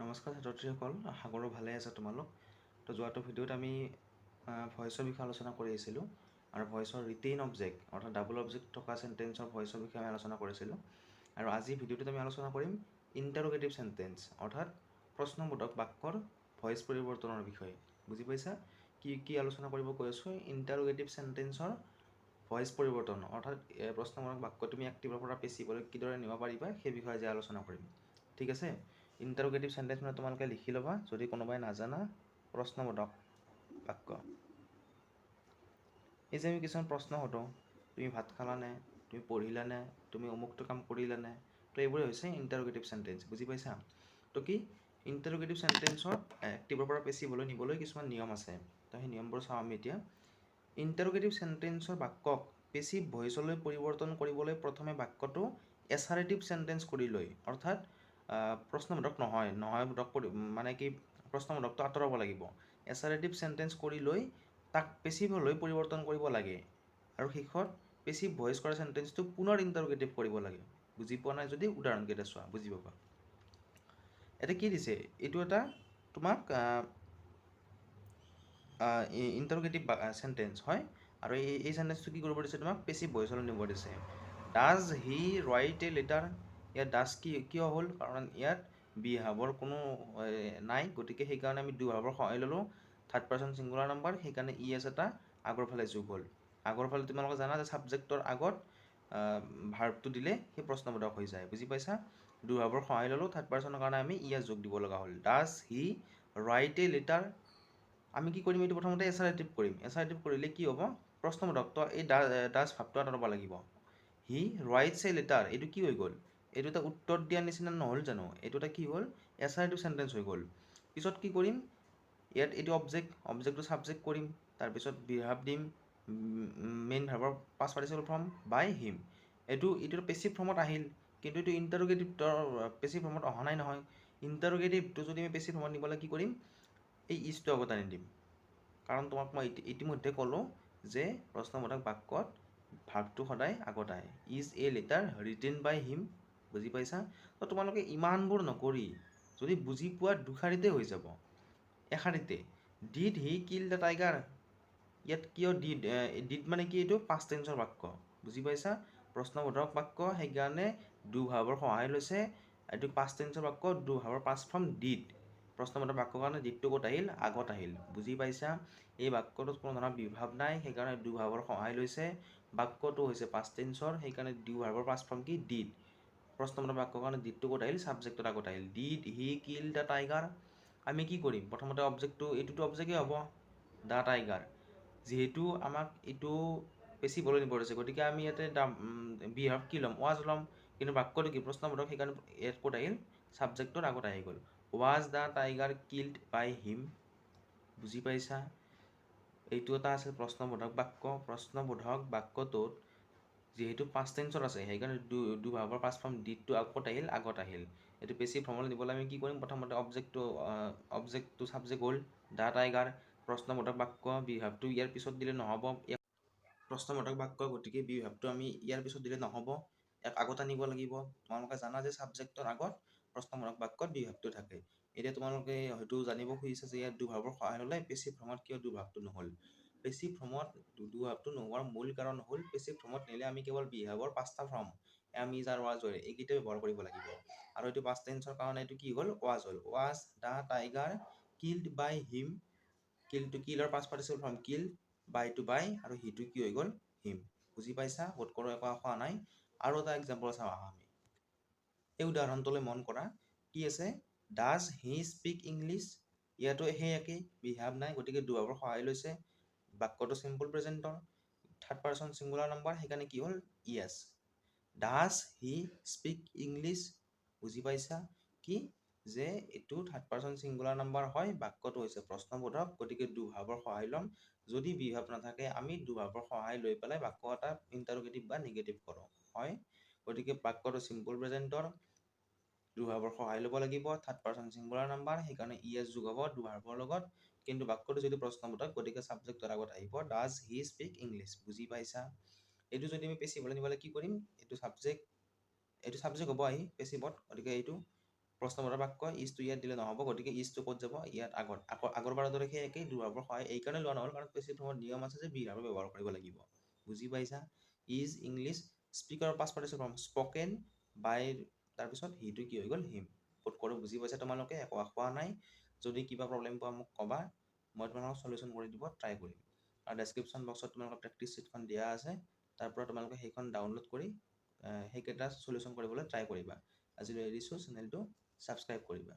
নমস্কাৰ ছাত্ৰীসকল, আশা কৰোঁ ভালে আছে তোমালোক। তো যোৱাটো ভিডিঅ'ত আমি ভইচৰ বিষয়ে আলোচনা কৰি আছিলোঁ আৰু ভইচৰ ৰিটেইন অবজেক্ট অৰ্থাৎ ডাবল অবজেক্ট থকা চেণ্টেন্সৰ ভইচৰ বিষয়ে আমি আলোচনা কৰিছিলোঁ। আৰু আজি ভিডিঅ'টোত আমি আলোচনা কৰিম ইণ্টাৰোগেটিভ চেণ্টেন্স অৰ্থাৎ প্ৰশ্নবোধক বাক্যৰ ভইচ পৰিৱৰ্তনৰ বিষয়ে। বুজি পাইছা কি আলোচনা কৰিব কৈ আছোঁ? ইণ্টাৰোগেটিভ চেণ্টেন্সৰ ভইচ পৰিৱৰ্তন অৰ্থাৎ প্ৰশ্নবোধক বাক্য তুমি এক্টিভৰ পৰা পেছিভলৈ কিদৰে নিব পাৰিবা সেই বিষয়ে আজি আলোচনা কৰিম। ঠিক আছে। ইণ্টাৰোগেটিভ চেণ্টেন্স মানে তোমালোকে লিখি ল'বা যদি কোনোবাই নাজানা প্ৰশ্নবোধক বাক্য। এই যে আমি কিছুমান প্ৰশ্ন সোধোঁ, তুমি ভাত খালানে, তুমি পঢ়িলানে, তুমি অমুকটো কাম কৰিলানে, তো এইবোৰে হৈছে ইণ্টাৰোগেটিভ চেণ্টেন্স। বুজি পাইছা? তো কি ইণ্টাৰোগেটিভ চেণ্টেন্সৰ এক্টিভৰ পৰা পেছিভলৈ নিবলৈ কিছুমান নিয়ম আছে। তো সেই নিয়মবোৰ চাওঁ আমি এতিয়া। ইণ্টাৰোগেটিভ চেণ্টেন্সৰ বাক্যক পেছিভ ভইচলৈ পৰিৱৰ্তন কৰিবলৈ প্ৰথমে বাক্যটো এছাৰেটিভ চেণ্টেন্স কৰি লৈ অৰ্থাৎ প্ৰশ্নবোধক নহয়বোধক মানে কি প্ৰশ্নবোধকটো আঁতৰাব লাগিব। এছাৰেটিভ চেণ্টেন্স কৰি লৈ তাক পেছিভলৈ পৰিৱৰ্তন কৰিব লাগে আৰু শেষত পেছিভ ভইচ কৰা চেণ্টেন্সটো পুনৰ ইণ্টাৰোগেটিভ কৰিব লাগে। বুজি পোৱা নাই যদি উদাহৰণকেইটা চোৱা, বুজি পাবা। এতিয়া কি দিছে, এইটো এটা তোমাক ইণ্টাৰোগেটিভ চেণ্টেন্স হয় আৰু এই চেণ্টেন্সটো কি কৰিব দিছে, তোমাক পেছিভ ভইচলৈ নিব দিছে। Does he right a letter, ইয়াত ডাজ কিয় হ'ল, কাৰণ ইয়াত বি হাবৰ কোনো নাই, গতিকে সেইকাৰণে আমি ডু হাবৰ সহায় ল'লোঁ। থাৰ্ড পাৰ্চন ছিংগুলাৰ নাম্বাৰ, সেইকাৰণে ই এছ এটা আগৰ ফালে যোগ হ'ল। আগৰ ফালে তোমালোকে জানা যে ছাবজেক্টৰ আগত ভাৰ্বটো দিলে সেই প্ৰশ্নবোধক হৈ যায়। বুজি পাইছা? ডু হাবৰ সহায় ল'লোঁ, থাৰ্ড পাৰ্চনৰ কাৰণে আমি ই এছ যোগ দিব লগা হ'ল। Does he right a letter, আমি কি কৰিম, এইটো প্ৰথমতে এছাৰেটিভ কৰিম। এছাৰেটিভ কৰিলে কি হ'ব, প্ৰশ্নবোধকটো এই ডাজ ভাৱটো আঁতৰাব লাগিব। হি ৰাইটছ এ লেটাৰ, এইটো কি হৈ গ'ল, এইটো এটা উত্তৰ দিয়াৰ নিচিনা নহ'ল জানো? এইটো এটা কি হ'ল, এছাৰেটিভ চেণ্টেন্স হৈ গ'ল। পিছত কি কৰিম, ইয়াত এইটো অবজেক্টটো ছাবজেক্ট কৰিম, তাৰপিছত বিহাব দিম, মেইন ভাৰ্বৰ past participle form by him. এইটো পেছিভ ফৰ্মত আহিল, কিন্তু এইটো ইণ্টাৰোগেটিভ পেছিভ ফৰ্মত অহা নাই নহয়। ইণ্টাৰোগেটিভটো যদি আমি পেছিভ ফৰ্মত নিবলৈ কি কৰিম, এই ইজটো আগত আনি দিম। কাৰণ তোমাক মই ইতিমধ্যে ক'লোঁ যে প্ৰশ্নবোধক বাক্যত ভাৰ্বটো সদায় আগত আহে। Is a letter written by him. বুজি পাইছা? তো তোমালোকে ইমানবোৰ নকৰি যদি বুজি পোৱা দুশাৰীতে হৈ যাব, এশাৰীতে। Did he kill the tiger, ইয়াত কিয় ডিড মানে কি, এইটো পাষ্ট টেন্সৰ বাক্য। বুজি পাইছা? প্ৰশ্নবোধক বাক্য, সেইকাৰণে ডু ভাৰ্বৰ সহায় লৈছে। এইটো পাষ্ট টেন্সৰ বাক্য, ডু ভাৰ্বৰ পাষ্ট ফৰ্ম ডিড। প্ৰশ্নবোধক বাক্যৰ কাৰণে ডিডটো ক'ত আহিল, আগত আহিল। বুজি পাইছা? এই বাক্যটোত কোনো ধৰণৰ বিভাৱ নাই, সেইকাৰণে ডু ভাৰ্বৰ সহায় লৈছে। বাক্যটো হৈছে পাষ্ট টেন্সৰ, সেইকাৰণে ডু ভাৰ্বৰ পাষ্ট ফৰ্ম কি, ডিড। প্ৰশ্নবোধক বাক্যৰ কাৰণে ডিডটো ক'ত আহিল, ছাবজেক্টৰ আগত আহিল। Did he kill the tiger, আমি কি কৰিম, প্ৰথমতে এইটোতো অবজেক্টেই হ'ব, দ্য টাইগাৰ। যিহেতু আমাক এইটো পেছিভলৈ নিব দিছে, গতিকে আমি ইয়াতে বিহাভ কি ল'ম, ৱাজ ল'ম। কিন্তু বাক্যটো কি, প্ৰশ্নবোধক, সেইকাৰণে ইয়াত ক'ত আহিল, ছাবজেক্টৰ আগত আহি গ'ল। Was the tiger killed by him. বুজি পাইছা? এইটো এটা আছে প্ৰশ্নবোধক বাক্য। প্ৰশ্নবোধক বাক্যটোত যিহেতু পাষ্ট টেন্সত আছে, সেইকাৰণে ডু ভাৰ্বৰ পাষ্ট ফৰ্ম ডিডটো ক'ত আহিল, আগত আহিল। এইটো পেছিভ ফৰ্মলৈ নিবলৈ আমি কি কৰিম, প্ৰথমতে অবজেক্টটো ছাবজেক্ট হ'ল, দ্য টাইগাৰ। প্ৰশ্নবোধক বাক্য, বিভাৱটো ইয়াৰ পিছত দিলে নহ'ব। প্ৰশ্নবোধক বাক্য, গতিকে বিভাৱটো আমি ইয়াৰ পিছত দিলে নহ'ব, ইয়াক আগত আনিব লাগিব। তোমালোকে জানা যে ছাবজেক্টৰ আগত প্ৰশ্নবোধক বাক্যত বিভাৱটো থাকে। এতিয়া তোমালোকে হয়তো জানিব খুজিছে যে ইয়াত ডু ভাৰ্বৰ সহায় ল'লে পেছিভ ফৰ্মত কিয় ডু ভাৱটো নহ'ল। পেছিভ ফৰ্মত ডু ভাৱটো নোহোৱাৰ মূল কাৰণ হ'ল, পেছিভ ফৰ্মত নিলে আমি কেৱল বিহাভৰ পাঁচটা ফৰ্ম, এম, ইজ আৰু ৱাজ, এইকেইটা ব্যৱহাৰ কৰিব লাগিব। আৰু এইটো পাষ্ট টেন্সৰ কাৰণে এইটো কি হ'ল, ৱাজ হ'ল। Was the tiger killed by him. কিলৰ পাষ্ট পাৰ্টিচিপল ফৰ্ম কিল, বাইটো বাই, আৰু হিটো কি হৈ গ'ল, হিম। বুজি পাইছা? বোধ কৰোঁ একো হোৱা নাই। আৰু এটা এক্সাম্পল চাওঁ আহা আমি। এই উদাহৰণটোলৈ মন কৰা, কি আছে, ডাজ হি স্পীক ইংলিছ, ইয়াতো সেই একেই, বিহাভ নাই, গতিকে ডু ভাৰ্বৰ সহায় লৈছে। বাক্যটো চিম্পল প্ৰেজেণ্টৰ, থাৰ্ড পাৰ্চন ছিংগুলাৰ নাম্বাৰ, সেইকাৰণে কি হ'ল, yes. Does he speak English, বুজি পাইছা? কি যে এইটো থাৰ্ড পাৰ্চন ছিংগুলাৰ নাম্বাৰ হয়, বাক্যটো হৈছে প্ৰশ্নবোধক, গতিকে ডু ভাৰ্বৰ সহায় ল'ম। যদি বিভাৱ নাথাকে, আমি ডু ভাৰ্বৰ সহায় লৈ পেলাই বাক্য এটা ইণ্টাৰোগেটিভ বা নিগেটিভ কৰোঁ, হয়। গতিকে বাক্যটো চিম্পল প্ৰেজেণ্টৰ, ডু ভাৰ্বৰ সহায় ল'ব লাগিব, থাৰ্ড পাৰ্চন ছিংগুলাৰ নাম্বাৰ, সেইকাৰণে ই এছ যোগ হ'ব ডু ভাৰ্বৰ লগত। কিন্তু বাক্যটো যদি প্ৰশ্নবোধক, গতিকে ছাবজেক্টৰ আগত আহিব ডাজ হি স্পীক ইংলিছ। বুজি পাইছা? এইটো যদি আমি পেছিভলৈ নিবলৈ কি কৰিম, এইটো ছাবজেক্ট হ'ব আহি পেছিভত, গতিকে এইটো প্ৰশ্নবোধক বাক্য ইজটো ইয়াত দিলে নহ'ব, গতিকে ইজটো ক'ত যাব ইয়াত আগত আগৰবাৰৰ দৰে সেই একেই ডু ভাৰ্বৰ সহায় এইকাৰণে লোৱা নহ'ল কাৰণ পেচিভ ফৰ্মত নিয়ম আছে যে বি ভাৰ্ব ব্যৱহাৰ কৰিব লাগিব। বুজি পাইছা? Is English স্পীকাৰৰ past participle form spoken বাই তাৰপিছত হিটো কি হৈ গ'ল হিম। ক'ত কৰোঁ বুজি পাইছা তোমালোকে? একো কোৱা নাই। যদি কিবা প্ৰব্লেম পোৱা মোক ক'বা, মই তোমালোকক সলিউশ্যন কৰি দিব ট্ৰাই কৰিম। আৰু ডেছক্ৰিপশ্যন বক্সত তোমালোকৰ প্ৰেক্টিছ শ্বীটখন দিয়া আছে, তাৰ পৰা তোমালোকে সেইখন ডাউনলোড কৰি সেইকেইটা সলিউশ্যন কৰিবলৈ ট্ৰাই কৰিবা। আজিলৈ এৰিছোঁ, চেনেলটো ছাবস্ক্ৰাইব কৰিবা।